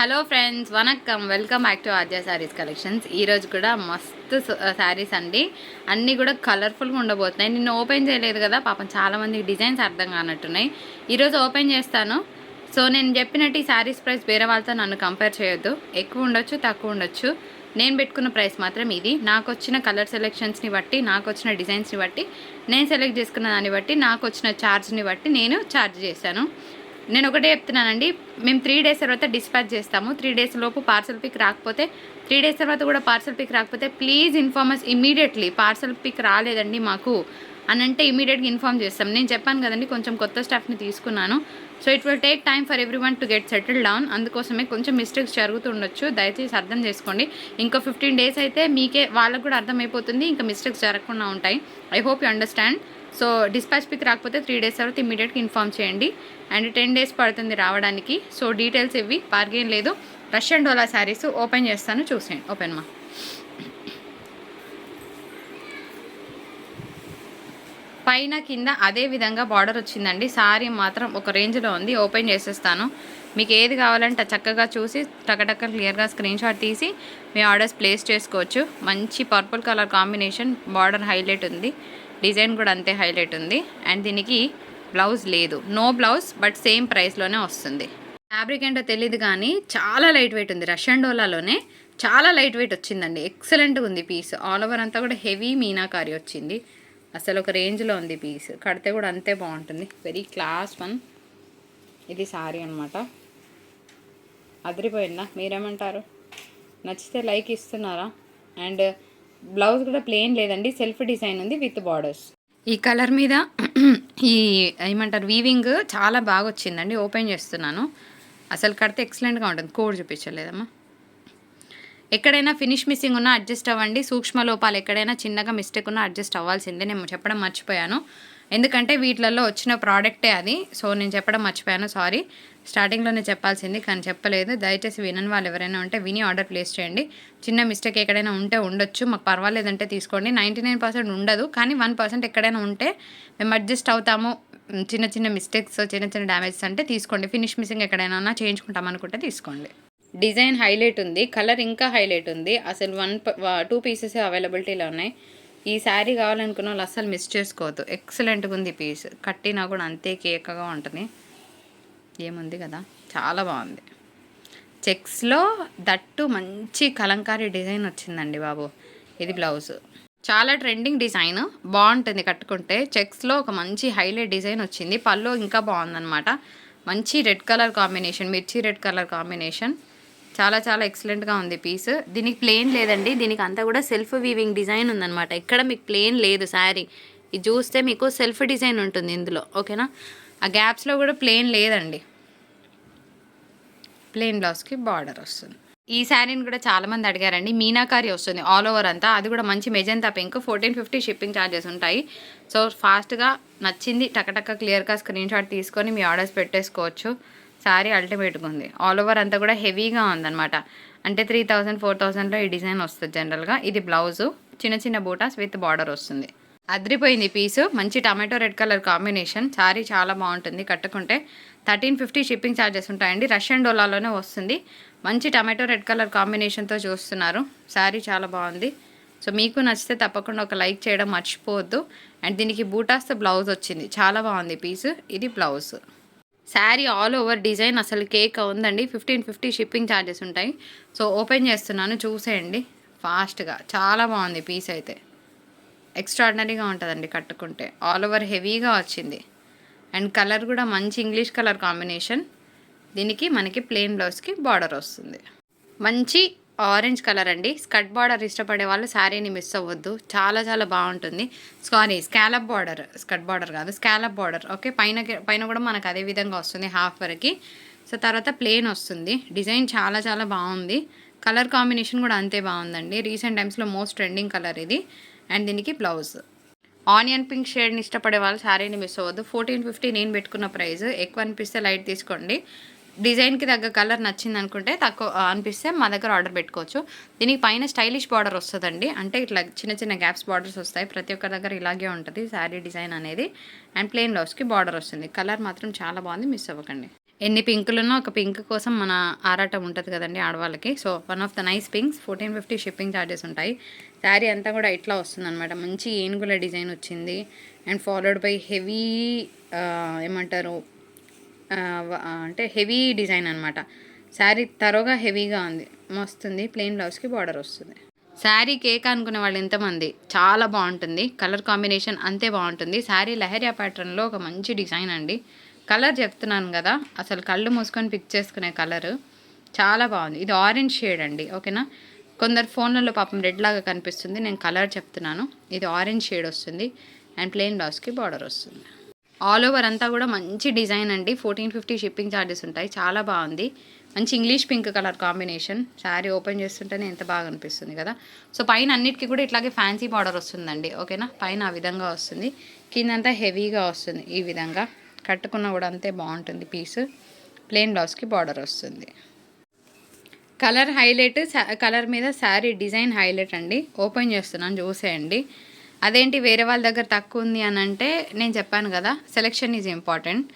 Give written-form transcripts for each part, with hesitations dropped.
Hello friends, vanakkam. Welcome back to Aadya saris collections. ఈరోజు కూడా మస్తు శారీస్ అండి. అన్నీ కూడా కలర్ఫుల్గా ఉండబోతున్నాయి. నిన్న ఓపెన్ చేయలేదు కదా, పాపం చాలామందికి డిజైన్స్ అర్థం కానట్టున్నాయి. ఈరోజు ఓపెన్ చేస్తాను. సో నేను చెప్పినట్టు ఈ శారీస్ ప్రైస్ వేరే వాళ్ళతో నన్ను కంపేర్ చేయొద్దు. ఎక్కువ ఉండొచ్చు, తక్కువ ఉండొచ్చు. నేను పెట్టుకున్న ప్రైస్ మాత్రం ఇది. నాకు వచ్చిన కలర్ సెలెక్షన్స్ని బట్టి, నాకు వచ్చిన డిజైన్స్ని బట్టి, నేను సెలెక్ట్ చేసుకున్న దాన్ని బట్టి, నాకు వచ్చిన ఛార్జ్ని బట్టి నేను ఛార్జ్ చేశాను. నేను ఒకటే చెప్తున్నానండి, మేము 3 days తర్వాత డిస్పాచ్ చేస్తాము. 3 days లోపు పార్సల్ పిక్ రాకపోతే, 3 days తర్వాత కూడా పార్సల్ పిక్ రాకపోతే please inform us immediately. Parcel pick రాలేదండి మాకు అని అంటే ఇమీడియట్గా ఇన్ఫార్మ్ చేస్తాం. నేను చెప్పాను కదండి, కొంచెం కొత్త స్టాఫ్ని తీసుకున్నాను. So it will take time for everyone to get settle down. అందుకోసమే కొంచెం మిస్టేక్స్ జరుగుతుండొచ్చు, దయచేసి అర్థం చేసుకోండి. ఇంకో 15 days అయితే మీకే వాళ్ళకు కూడా అర్థమైపోతుంది, ఇంకా మిస్టేక్స్ జరగకుండా ఉంటాయి. I hope you understand. So dispatch pick రాకపోతే 3 days తర్వాత ఇమీడియట్గా ఇన్ఫార్మ్ చేయండి. అండ్ 10 days పడుతుంది రావడానికి. సో డీటెయిల్స్ ఇవి, బార్గెన్ లేదు. రష్యన్ డోలా శారీస్ ఓపెన్ చేస్తాను, చూసేయండి. ఓపెన్ మా పైన కింద అదే విధంగా బార్డర్ వచ్చిందండి. శారీ మాత్రం ఒక రేంజ్లో ఉంది. ఓపెన్ చేసేస్తాను. మీకు ఏది కావాలంటే చక్కగా చూసి టకటక్క క్లియర్గా స్క్రీన్ షాట్ తీసి మీ ఆర్డర్స్ ప్లేస్ చేసుకోవచ్చు. మంచి purple colour combination, border highlight ఉంది, డిజైన్ కూడా అంతే హైలైట్ ఉంది. అండ్ దీనికి బ్లౌజ్ లేదు, నో బ్లౌజ్, బట్ సేమ్ ప్రైస్లోనే వస్తుంది. ఫ్యాబ్రిక్ ఏంటో తెలియదు కానీ చాలా లైట్ వెయిట్ ఉంది. రష్యన్ డోలాలోనే చాలా లైట్ వెయిట్ వచ్చిందండి. ఎక్సలెంట్గా ఉంది పీస్. ఆల్ ఓవర్ అంతా కూడా హెవీ మీనాకారి వచ్చింది. అసలు ఒక రేంజ్లో ఉంది పీస్. కడితే కూడా అంతే బాగుంటుంది. Very class one. ఇది సారీ అనమాట. అదిరిపోయిందా? మీరేమంటారు? నచ్చితే లైక్ ఇస్తున్నారా? అండ్ బ్లౌజ్ కూడా ప్లెయిన్ లేదండి, సెల్ఫ్ డిజైన్ ఉంది విత్ బార్డర్స్. ఈ కలర్ మీద ఈ ఏమంటారు వీవింగ్ చాలా బాగా వచ్చిందండి. ఓపెన్ చేస్తున్నాను. అసలు కడితే ఎక్సలెంట్గా ఉంటుంది. కోడ్ చూపించలేదమ్మా. ఎక్కడైనా ఫినిష్ మిస్సింగ్ ఉన్నా అడ్జస్ట్ అవ్వండి. సూక్ష్మ లోపాలు ఎక్కడైనా చిన్నగా మిస్టేక్ ఉన్నా అడ్జస్ట్ అవ్వాల్సిందే. నేను చెప్పడం మర్చిపోయాను, ఎందుకంటే వీటిలలో వచ్చిన ప్రోడక్టే అది. సో నేను చెప్పడం మర్చిపోయాను, సారీ. స్టార్టింగ్లోనే చెప్పాల్సింది కానీ చెప్పలేదు. దయచేసి వినని వాళ్ళు ఎవరైనా ఉంటే విని ఆర్డర్ ప్లేస్ చేయండి. చిన్న మిస్టేక్ ఎక్కడైనా ఉంటే ఉండొచ్చు, మాకు పర్వాలేదంటే తీసుకోండి. 99% ఉండదు, కానీ 1% ఎక్కడైనా ఉంటే మేము అడ్జస్ట్ అవుతాము. చిన్న చిన్న మిస్టేక్స్, చిన్న చిన్న డ్యామేజెస్ అంటే తీసుకోండి. ఫినిష్ మిస్సింగ్ ఎక్కడైనా చేయించుకుంటాం అనుకుంటే తీసుకోండి. డిజైన్ హైలైట్ ఉంది, కలర్ ఇంకా హైలైట్ ఉంది. అసలు 2 pieces అవైలబిలిటీలో ఉన్నాయి. ఈ శారీ కావాలనుకున్న వాళ్ళు అస్సలు మిస్ చేసుకోవద్దు. ఎక్సలెంట్గా ఉంది పీస్. కట్టినా కూడా అంతే కేకగా ఉంటుంది. ఏముంది కదా, చాలా బాగుంది. చెక్స్లో దట్టు మంచి కలంకారీ డిజైన్ వచ్చిందండి బాబు. ఇది బ్లౌజ్. చాలా ట్రెండింగ్ డిజైన్, బాగుంటుంది కట్టుకుంటే. చెక్స్లో ఒక మంచి హైలైట్ డిజైన్ వచ్చింది. పళ్ళు ఇంకా బాగుందన్నమాట. మంచి రెడ్ కలర్ కాంబినేషన్, మిర్చి రెడ్ కలర్ కాంబినేషన్. చాలా చాలా ఎక్సలెంట్గా ఉంది పీస్. దీనికి ప్లెయిన్ లేదండి, దీనికి అంతా కూడా సెల్ఫ్ వీవింగ్ డిజైన్ ఉందన్నమాట. ఇక్కడ మీకు ప్లెయిన్ లేదు శారీ. ఇది చూస్తే మీకు సెల్ఫ్ డిజైన్ ఉంటుంది ఇందులో, ఓకేనా. ఆ గ్యాప్స్లో కూడా ప్లెయిన్ లేదండి. ప్లెయిన్ బ్లౌజ్కి బార్డర్ వస్తుంది. ఈ శారీని కూడా చాలామంది అడిగారండి. మీనాకారి వస్తుంది ఆల్ ఓవర్ అంతా. అది కూడా మంచి మెజంతా పింక్. 1450 షిప్పింగ్ ఛార్జెస్ ఉంటాయి. సో ఫాస్ట్గా నచ్చింది టకటక క్లియర్గా స్క్రీన్ షాట్ తీసుకొని మీ ఆర్డర్స్ పెట్టేసుకోవచ్చు. శారీ అల్టిమేట్గా ఉంది. ఆల్ ఓవర్ అంతా కూడా హెవీగా ఉందన్నమాట. అంటే 3000 4000లో ఈ డిజైన్ వస్తుంది జనరల్గా. ఇది బ్లౌజు, చిన్న చిన్న బూటాస్ విత్ బార్డర్ వస్తుంది. అద్రిపోయింది పీసు. మంచి tomato red colour combination. Sari చాలా బాగుంటుంది కట్టుకుంటే. 1350 షిప్పింగ్ ఛార్జెస్ ఉంటాయండి. రష్యన్ డోలాలోనే వస్తుంది. మంచి టమాటో రెడ్ కలర్ కాంబినేషన్తో చూస్తున్నారు. శారీ చాలా బాగుంది. సో మీకు నచ్చితే తప్పకుండా ఒక లైక్ చేయడం మర్చిపోవద్దు. అండ్ దీనికి బూటాస్తో బ్లౌజ్ వచ్చింది. చాలా బాగుంది పీసు. ఇది blouse. Sari all over design అసలు కేక్ ఉందండి. 1550 షిప్పింగ్ ఛార్జెస్ ఉంటాయి. సో ఓపెన్ చేస్తున్నాను, చూసేయండి ఫాస్ట్గా. చాలా బాగుంది పీస్ అయితే. ఎక్స్ట్రాడినరీగా ఉంటుందండి కట్టుకుంటే. ఆల్ ఓవర్ హెవీగా వచ్చింది. అండ్ కలర్ కూడా మంచి ఇంగ్లీష్ కలర్ కాంబినేషన్. దీనికి మనకి ప్లెయిన్ బ్లౌజ్కి బార్డర్ వస్తుంది. మంచి ఆరెంజ్ కలర్ అండి. స్కర్ట్ బార్డర్ ఇష్టపడే వాళ్ళు శారీని మిస్ అవ్వద్దు. చాలా చాలా బాగుంటుంది. Sorry, scallop border, skirt border కాదు, స్కాలప్ బార్డర్. ఓకే, పైన కూడా మనకు అదే విధంగా వస్తుంది హాఫ్ వరకు. సో తర్వాత ప్లెయిన్ వస్తుంది. డిజైన్ చాలా చాలా బాగుంది. కలర్ కాంబినేషన్ కూడా అంతే బాగుందండి. రీసెంట్ టైమ్స్లో మోస్ట్ ట్రెండింగ్ కలర్ ఇది. అండ్ దీనికి బ్లౌజ్. ఆనియన్ పింక్ షేడ్ని ఇష్టపడే వాళ్ళు శారీని మిస్ అవ్వద్దు. 1450 నేను పెట్టుకున్న ప్రైస్. ఎక్కువ అనిపిస్తే లైట్ తీసుకోండి. డిజైన్కి తగ్గ కలర్ నచ్చింది అనుకుంటే, తక్కువ అనిపిస్తే మా దగ్గర ఆర్డర్ పెట్టుకోవచ్చు. దీనికి పైన స్టైలిష్ బార్డర్ వస్తుందండి. అంటే ఇట్లా చిన్న చిన్న గ్యాప్స్ బార్డర్స్ వస్తాయి. ప్రతి ఒక్క దగ్గర ఇలాగే ఉంటుంది శారీ డిజైన్ అనేది. అండ్ ప్లెయిన్ బ్లౌజ్కి బార్డర్ వస్తుంది. కలర్ మాత్రం చాలా బాగుంది, మిస్ అవ్వకండి. ఎన్ని పింకులున్నా ఒక పింక్ కోసం మన ఆరాటం ఉంటుంది కదండి ఆడవాళ్ళకి. So one of the nice pinks. 1450 shipping charges ఉంటాయి. శారీ అంతా కూడా ఇట్లా వస్తుందన్నమాట. మంచి ఏనుగుల డిజైన్ వచ్చింది అండ్ ఫాలోడ్ బై హెవీ ఏమంటారు అంటే హెవీ డిజైన్ అనమాట. శారీ తరోగా హెవీగా ఉంది, మస్తుంది. ప్లెయిన్ బ్లౌజ్కి బార్డర్ వస్తుంది. శారీ కేక్ అనుకునే వాళ్ళు ఎంతమంది, చాలా బాగుంటుంది. కలర్ కాంబినేషన్ అంతే బాగుంటుంది. శారీ లెహరియా ప్యాటర్న్లో ఒక మంచి డిజైన్ అండి. కలర్ చెప్తున్నాను కదా, అసలు కళ్ళు మూసుకొని పిక్ చేసుకునే కలరు చాలా బాగుంది. ఇది ఆరెంజ్ షేడ్ అండి, ఓకేనా. కొందరు ఫోన్లలో పాపం రెడ్ లాగా కనిపిస్తుంది, నేను కలర్ చెప్తున్నాను. ఇది ఆరెంజ్ షేడ్ వస్తుంది అండ్ ప్లెయిన్ బ్లౌజ్కి బార్డర్ వస్తుంది. ఆల్ ఓవర్ అంతా కూడా మంచి డిజైన్ అండి. 1450 షిప్పింగ్ ఛార్జెస్ ఉంటాయి. చాలా బాగుంది. మంచి English pink colour combination. Sari open చేస్తుంటేనే ఎంత బాగా అనిపిస్తుంది కదా. సో పైన అన్నిటికీ కూడా ఇట్లాగే ఫ్యాన్సీ బార్డర్ వస్తుందండి, ఓకేనా. పైన ఆ విధంగా వస్తుంది, కిందంతా హెవీగా వస్తుంది. ఈ విధంగా కట్టుకున్న కూడా అంతే బాగుంటుంది పీస్. ప్లెయిన్ బ్లౌజ్కి బార్డర్ వస్తుంది. కలర్ హైలైట్, కలర్ మీద శారీ డిజైన్ హైలైట్ అండి. ఓపెన్ చేస్తున్నాను, చూసేయండి. అదేంటి వేరే వాళ్ళ దగ్గర తక్కువ ఉంది అని అంటే, నేను చెప్పాను కదా, సెలెక్షన్ ఈజ్ ఇంపార్టెంట్.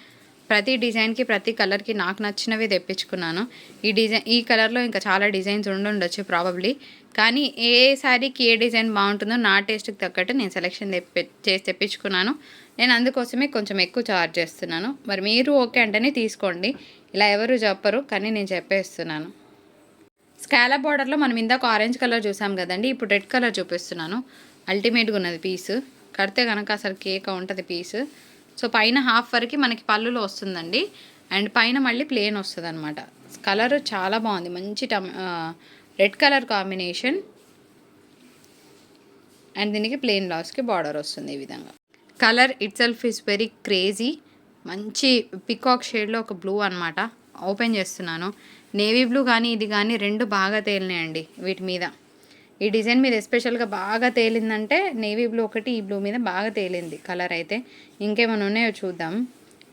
ప్రతి డిజైన్కి ప్రతి కలర్కి నాకు నచ్చినవి తెప్పించుకున్నాను. ఈ కలర్లో ఇంకా చాలా డిజైన్స్ ఉండొచ్చు ప్రాబబ్లీ, కానీ ఏ శారీకి ఏ డిజైన్ బాగుంటుందో నా టేస్ట్కి తగ్గట్టు నేను సెలెక్షన్ చేసి తెప్పించుకున్నాను. నేను అందుకోసమే కొంచెం ఎక్కువ ఛార్జ్ చేస్తున్నాను. మరి మీరు ఓకే అంటేనే తీసుకోండి, ఇలా ఎవరు చెప్పరు, కానీ నేను చెప్పేస్తున్నాను. స్కాలప్ బార్డర్లో మనం ఇందాక ఆరెంజ్ కలర్ చూసాం కదండి, ఇప్పుడు రెడ్ కలర్ చూపిస్తున్నాను. అల్టిమేట్గా ఉన్నది పీసు. కడితే కనుక అసలు కేక్ ఉంటుంది పీసు. సో పైన హాఫ్ వరకు మనకి పళ్ళులో వస్తుందండి, అండ్ పైన మళ్ళీ ప్లెయిన్ వస్తుంది అనమాట. కలర్ చాలా బాగుంది, మంచి రెడ్ కలర్ కాంబినేషన్. అండ్ దీనికి ప్లెయిన్ బ్లౌజ్కి బార్డర్ వస్తుంది ఈ విధంగా. Colour it self is very crazy. మంచి పికాక్ షేడ్లో ఒక బ్లూ అనమాట. ఓపెన్ చేస్తున్నాను. నేవీ బ్లూ కానీ ఇది కానీ రెండు బాగా తేలినాయండి వీటి మీద. ఈ డిజైన్ మీద ఎస్పెషల్గా బాగా తేలిందంటే నేవీ బ్లూ ఒకటి, ఈ బ్లూ మీద బాగా తేలింది కలర్ అయితే. ఇంకేమైనా ఉన్నాయో చూద్దాం.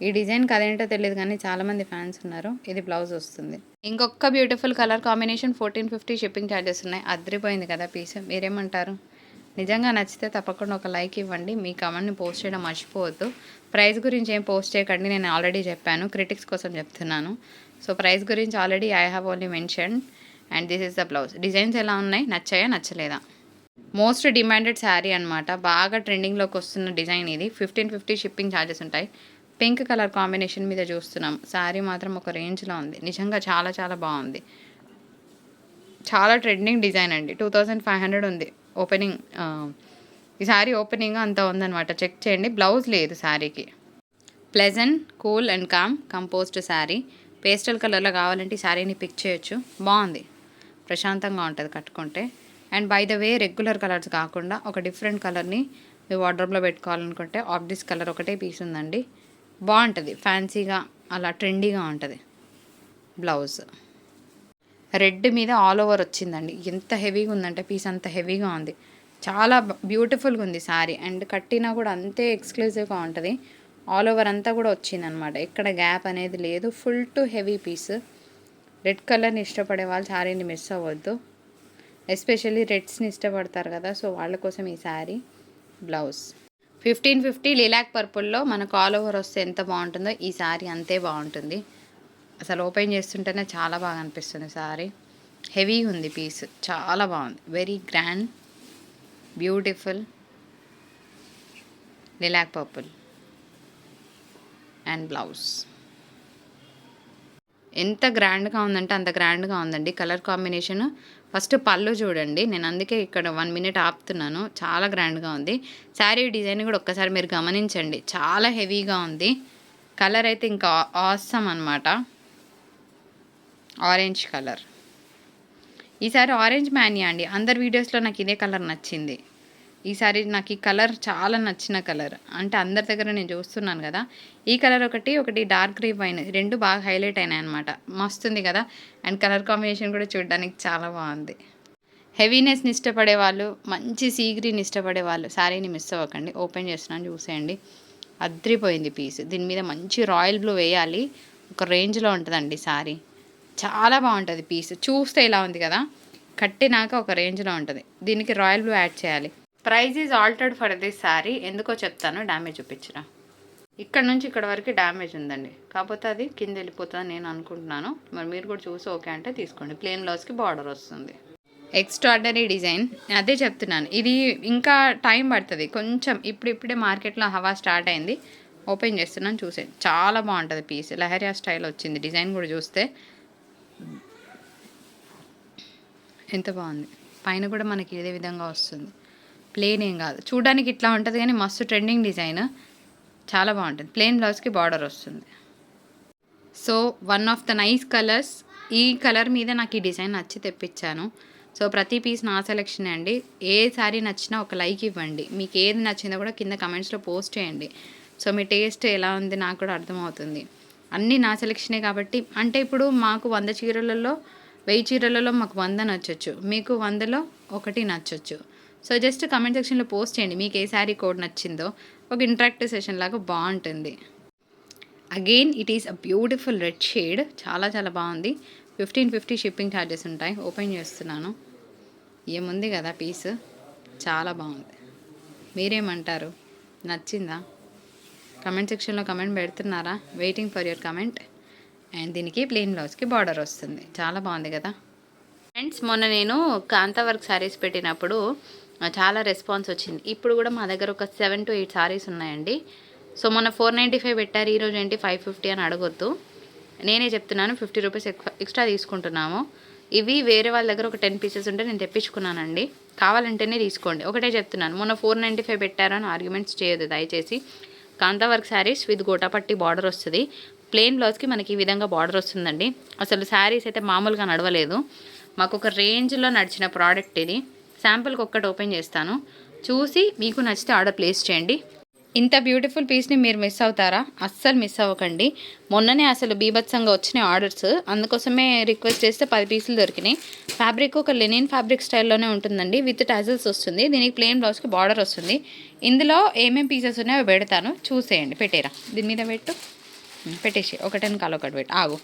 ఈ డిజైన్కి అదేంటో తెలియదు కానీ చాలామంది ఫ్యాన్స్ ఉన్నారు. ఇది బ్లౌజ్ వస్తుంది. ఇంకొక beautiful colour combination. 1450 shipping charges ఉన్నాయి. అదిరిపోయింది కదా పీస్, మీరేమంటారు? నిజంగా నచ్చితే తప్పకుండా ఒక లైక్ ఇవ్వండి. మీ కమెంట్ని పోస్ట్ చేయడం మర్చిపోవద్దు. ప్రైస్ గురించి ఏం పోస్ట్ చేయకండి, నేను ఆల్రెడీ చెప్పాను, క్రిటిక్స్ కోసం చెప్తున్నాను. సో ప్రైస్ గురించి already I have only mention. And this is the blouse. Designs ఎలా ఉన్నాయి, నచ్చాయా నచ్చలేదా? మోస్ట్ డిమాండెడ్ శారీ అనమాట, బాగా ట్రెండింగ్లోకి వస్తున్న డిజైన్ ఇది. 1550 షిప్పింగ్ ఛార్జెస్ ఉంటాయి. పింక్ కలర్ కాంబినేషన్ మీద చూస్తున్నాం. శారీ మాత్రం ఒక రేంజ్లో ఉంది, నిజంగా చాలా చాలా బాగుంది. చాలా ట్రెండింగ్ డిజైన్ అండి. 2500 ఉంది ఓపెనింగ్. ఈ శారీ ఓపెనింగ్ అంతా ఉందన్నమాట, చెక్ చేయండి. బ్లౌజ్ లేదు శారీకి. Pleasant, cool and calm composed sari. Pastel కలర్లో కావాలంటే ఈ శారీని పిక్ చేయొచ్చు. బాగుంది, ప్రశాంతంగా ఉంటుంది కట్టుకుంటే. And by the way regular colours కాకుండా ఒక డిఫరెంట్ కలర్ని మీ వార్డ్రోబ్లో పెట్టుకోవాలనుకుంటే ఆఫ్ దిస్ కలర్ ఒకటే పీస్ ఉందండి. బాగుంటుంది, ఫ్యాన్సీగా అలా ట్రెండీగా ఉంటుంది. బ్లౌజ్ రెడ్ మీద ఆల్ ఓవర్ వచ్చిందండి. ఎంత హెవీగా ఉందంటే పీస్ అంత హెవీగా ఉంది. చాలా బ్యూటిఫుల్గా ఉంది శారీ. అండ్ కట్టినా కూడా అంతే ఎక్స్క్లూజివ్గా ఉంటుంది. ఆల్ ఓవర్ అంతా కూడా వచ్చిందనమాట, ఎక్కడ గ్యాప్ అనేది లేదు. Full to heavy piece. Red కలర్ని ఇష్టపడే వాళ్ళు శారీని మిస్ అవ్వద్దు. ఎస్పెషల్లీ రెడ్స్ని ఇష్టపడతారు కదా, సో వాళ్ళ కోసం ఈ శారీ. బ్లౌజ్ 1550 లిలాక్ పర్పుల్లో మనకు ఆల్ ఓవర్ వస్తే ఎంత బాగుంటుందో ఈ శారీ అంతే బాగుంటుంది. అసలు ఓపెన్ చేస్తుంటేనే చాలా బాగా అనిపిస్తుంది శారీ. హెవీ ఉంది పీస్, చాలా బాగుంది. Very grand, beautiful lilac purple and blouse. ఎంత గ్రాండ్గా ఉందంటే అంత గ్రాండ్గా ఉందండి కలర్ కాంబినేషన్. ఫస్ట్ పళ్ళు చూడండి, నేను అందుకే ఇక్కడ 1 మినిట్ ఆపుతున్నాను. చాలా గ్రాండ్గా ఉంది. శారీ డిజైన్ కూడా ఒక్కసారి మీరు గమనించండి, చాలా హెవీగా ఉంది. కలర్ అయితే ఇంకా ఆసమ్ అనమాట. Orange colour. ఈసారి ఆరెంజ్ మ్యానియా అండి, అందరి వీడియోస్లో నాకు ఇదే కలర్ నచ్చింది. ఈసారి నాకు ఈ కలర్ చాలా నచ్చిన కలర్. అంటే అందరి దగ్గర నేను చూస్తున్నాను కదా, ఈ కలర్ ఒకటి డార్క్ గ్రే వైన్, రెండు బాగా హైలైట్ అయినాయి అనమాట. మస్తుంది కదా. అండ్ కలర్ కాంబినేషన్ కూడా చూడడానికి చాలా బాగుంది. హెవీనెస్ని ఇష్టపడే వాళ్ళు, మంచి సీ గ్రీన్ ఇష్టపడే వాళ్ళు శారీని మిస్ అవ్వకండి. ఓపెన్ చేస్తున్నాను, చూసేయండి. అద్రిపోయింది పీస్. దీని మీద మంచి రాయల్ బ్లూ వేయాలి, ఒక రేంజ్లో ఉంటుందండి శారీ. చాలా బాగుంటుంది పీస్. చూస్తే ఇలా ఉంది కదా, కట్టినాక ఒక రేంజ్లో ఉంటుంది. దీనికి రాయల్ బ్లూ యాడ్ చేయాలి. Price is altered for this sari. ఎందుకో చెప్తాను, డ్యామేజ్ చూపించిన. ఇక్కడ నుంచి ఇక్కడ వరకు డ్యామేజ్ ఉందండి, కాకపోతే అది కింద వెళ్ళిపోతుందని నేను అనుకుంటున్నాను. మరి మీరు కూడా చూసి ఓకే అంటే తీసుకోండి. ప్లెయిన్ బ్లౌజ్కి బార్డర్ వస్తుంది. ఎక్స్ట్రాడనరీ డిజైన్, అదే చెప్తున్నాను. ఇది ఇంకా టైం పడుతుంది కొంచెం. ఇప్పుడే మార్కెట్లో హవా స్టార్ట్ అయింది. ఓపెన్ చేస్తున్నాను చూసే. చాలా బాగుంటుంది పీస్. లహరియా స్టైల్ వచ్చింది. డిజైన్ కూడా చూస్తే ఎంత బాగుంది. పైన కూడా మనకి ఇదే విధంగా వస్తుంది. ప్లెయిన్ ఏం కాదు, చూడడానికి ఇట్లా ఉంటుంది కానీ మస్తు ట్రెండింగ్ డిజైన్, చాలా బాగుంటుంది. ప్లెయిన్ బ్లౌజ్కి బార్డర్ వస్తుంది. So one of the nice colours. ఈ కలర్ మీద నాకు ఈ డిజైన్ నచ్చి తెప్పించాను. సో ప్రతి పీస్ నా సెలెక్షన్ అండి. ఏ శారీ నచ్చినా ఒక లైక్ ఇవ్వండి. మీకు ఏది నచ్చిందో కూడా కింద కమెంట్స్లో పోస్ట్ చేయండి. సో మీ టేస్ట్ ఎలా ఉంది నాకు కూడా అర్థమవుతుంది. అన్నీ నా సెలెక్షనే కాబట్టి. అంటే ఇప్పుడు మాకు 100 చీరలలో 1000 చీరలలో మాకు 100 నచ్చచ్చు, మీకు 100లో 1 నచ్చచ్చు. సో జస్ట్ కమెంట్ సెక్షన్లో పోస్ట్ చేయండి మీకు ఏ శారీ కోడ్ నచ్చిందో. ఒక ఇంటరాక్టివ్ సెషన్ లాగా బాగుంటుంది. Again it is a beautiful red shade, చాలా చాలా బాగుంది. 1550 షిప్పింగ్ ఛార్జెస్ ఉంటాయి. ఓపెన్ చేస్తున్నాను. ఏముంది కదా పీస్, చాలా బాగుంది. మీరేమంటారు, నచ్చిందా? కమెంట్ సెక్షన్లో కమెంట్ పెడుతున్నారా? Waiting for your comment. And దీనికి ప్లెయిన్ బ్లౌజ్కి బార్డర్ వస్తుంది. చాలా బాగుంది కదా ఫ్రెండ్స్. మొన్న నేను కాంతా వర్క్ శారీస్ పెట్టినప్పుడు చాలా రెస్పాన్స్ వచ్చింది. ఇప్పుడు కూడా మా దగ్గర ఒక 7 to 8 శారీస్ ఉన్నాయండి. సో మొన్న 495 పెట్టారు, ఈరోజు ఏంటి 550 అని అడగొద్దు. నేనే చెప్తున్నాను, 50 రూపీస్ ఎక్స్ట్రా తీసుకుంటున్నాము. ఇవి వేరే వాళ్ళ దగ్గర ఒక 10 పీసెస్ ఉంటే నేను తెప్పించుకున్నానండి. కావాలంటేనే తీసుకోండి. ఒకటే చెప్తున్నాను, మొన్న 495 పెట్టారు అని ఆర్గ్యుమెంట్స్ చేయొద్దు దయచేసి. Kantha work saris with gotapatti border వస్తుంది. ప్లెయిన్ బ్లౌజ్కి మనకి ఈ విధంగా బార్డర్ వస్తుందండి. అసలు శారీస్ అయితే మామూలుగా నడవలేదు. మాకు ఒక రేంజ్లో నడిచిన ప్రోడక్ట్ ఇది. శాంపుల్కి ఒక్కటి ఓపెన్ చేస్తాను, చూసి మీకు నచ్చితే ఆర్డర్ ప్లేస్ చేయండి. ఇంత బ్యూటిఫుల్ పీస్ని మీరు మిస్ అవుతారా? అస్సలు మిస్ అవ్వకండి. మొన్ననే అసలు బీభత్సంగా వచ్చినాయి ఆర్డర్స్, అందుకోసమే రిక్వెస్ట్ చేస్తే 10 పీసులు దొరికినాయి. ఫ్యాబ్రిక్ ఒక లెనిన్ ఫ్యాబ్రిక్ స్టైల్లోనే ఉంటుందండి, విత్ టాజిల్స్ వస్తుంది. దీనికి ప్లెయిన్ బ్లౌజ్కి బార్డర్ వస్తుంది. ఇందులో ఏమేమి పీసెస్ ఉన్నాయో పెడతాను, చూసేయండి. పెట్టేరా, దీని మీద పెట్టేసి ఒకటని కాలు ఒకటి పెట్టు. ఆగు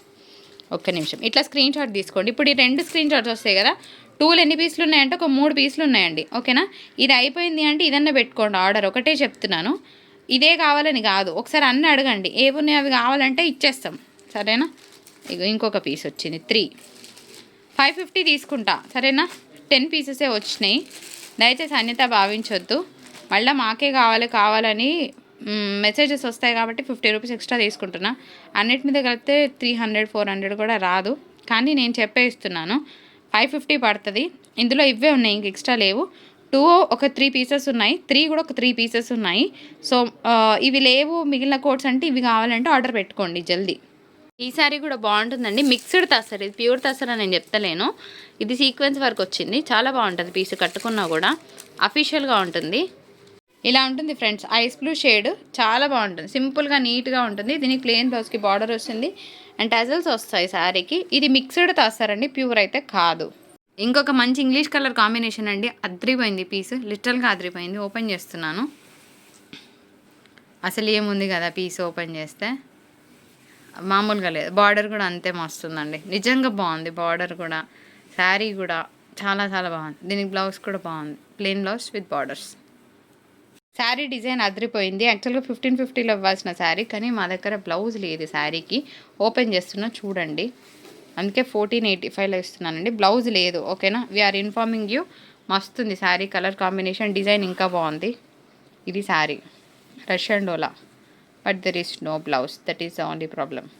ఒక్క నిమిషం. ఇట్లా స్క్రీన్ షాట్ తీసుకోండి. ఇప్పుడు ఈ 2 స్క్రీన్ షాట్స్ వస్తాయి కదా. 2లో ఎన్ని పీసులు ఉన్నాయంటే ఒక 3 పీసులు ఉన్నాయండి. ఓకేనా? ఇది అయిపోయింది అంటే ఇదన్నా పెట్టుకోండి ఆర్డర్. ఒకటే చెప్తున్నాను, ఇదే కావాలని కాదు. ఒకసారి అన్నీ అడగండి, ఏమున్నాయి అవి కావాలంటే ఇచ్చేస్తాం. సరేనా? ఇగో ఇంకొక పీస్ వచ్చింది 3, 550 తీసుకుంటా. సరేనా? 10 పీసెసే వచ్చినాయి. దయచేసి అన్యత భావించొద్దు. మళ్ళీ మాకే కావాలని మెసేజెస్ వస్తాయి కాబట్టి 50 రూపీస్ ఎక్స్ట్రా తీసుకుంటున్నా. అన్నిటి మీద కలిపితే 300 400 కూడా రాదు. కానీ నేను చెప్పేస్తున్నాను 550 పడుతుంది. ఇందులో ఇవే ఉన్నాయి, ఇంక ఎక్స్ట్రా లేవు. 2 ఒక 3 పీసెస్ ఉన్నాయి, 3 కూడా ఒక 3 పీసెస్ ఉన్నాయి. సో ఇవి లేవు మిగిలిన కోడ్స్ అంటే ఇవి కావాలంటే ఆర్డర్ పెట్టుకోండి జల్దీ. ఈ సారీ కూడా బాగుంటుందండి. మిక్స్డ్ తస్సర్, ఇది ప్యూర్ తస్సర్ అని నేను చెప్తలేను. ఇది సీక్వెన్స్ వర్క్ వచ్చింది, చాలా బాగుంటుంది. పీస్ కట్టుకున్నా కూడా అఫీషియల్గా ఉంటుంది. ఇలా ఉంటుంది ఫ్రెండ్స్. ఐస్ బ్లూ షేడ్ చాలా బాగుంటుంది, సింపుల్గా నీట్గా ఉంటుంది. దీనికి ప్లెయిన్ బ్లౌజ్కి బార్డర్ వస్తుంది అండ్ టజల్స్ వస్తాయి శారీకి. ఇది మిక్స్డ్ తాస్తారండి, ప్యూర్ అయితే కాదు. ఇంకొక మంచి ఇంగ్లీష్ కలర్ కాంబినేషన్ అండి. అద్రిపోయింది పీస్, లిటరల్గా అద్రిపోయింది. ఓపెన్ చేస్తున్నాను. అసలు ఏముంది కదా పీస్ ఓపెన్ చేస్తే, మామూలుగా లేదు. బార్డర్ కూడా అంతే మస్తుందండి, నిజంగా బాగుంది. బార్డర్ కూడా, శారీ కూడా చాలా చాలా బాగుంది. దీనికి బ్లౌజ్ కూడా బాగుంది, plain blouse with borders. Sari design అదిరిపోయింది. యాక్చువల్గా 1550లో ఇవ్వాల్సిన శారీ, కానీ మా దగ్గర బ్లౌజ్ లేదు శారీకి. ఓపెన్ చేస్తున్నా చూడండి, అందుకే 1485లో ఇస్తున్నానండి. బ్లౌజ్ లేదు. ఓకేనా? We're informing you. మస్తుంది శారీ, కలర్ కాంబినేషన్, డిజైన్ ఇంకా బాగుంది. ఇది శారీ రష్యన్ డోలా, but there is no blouse. That is the only problem.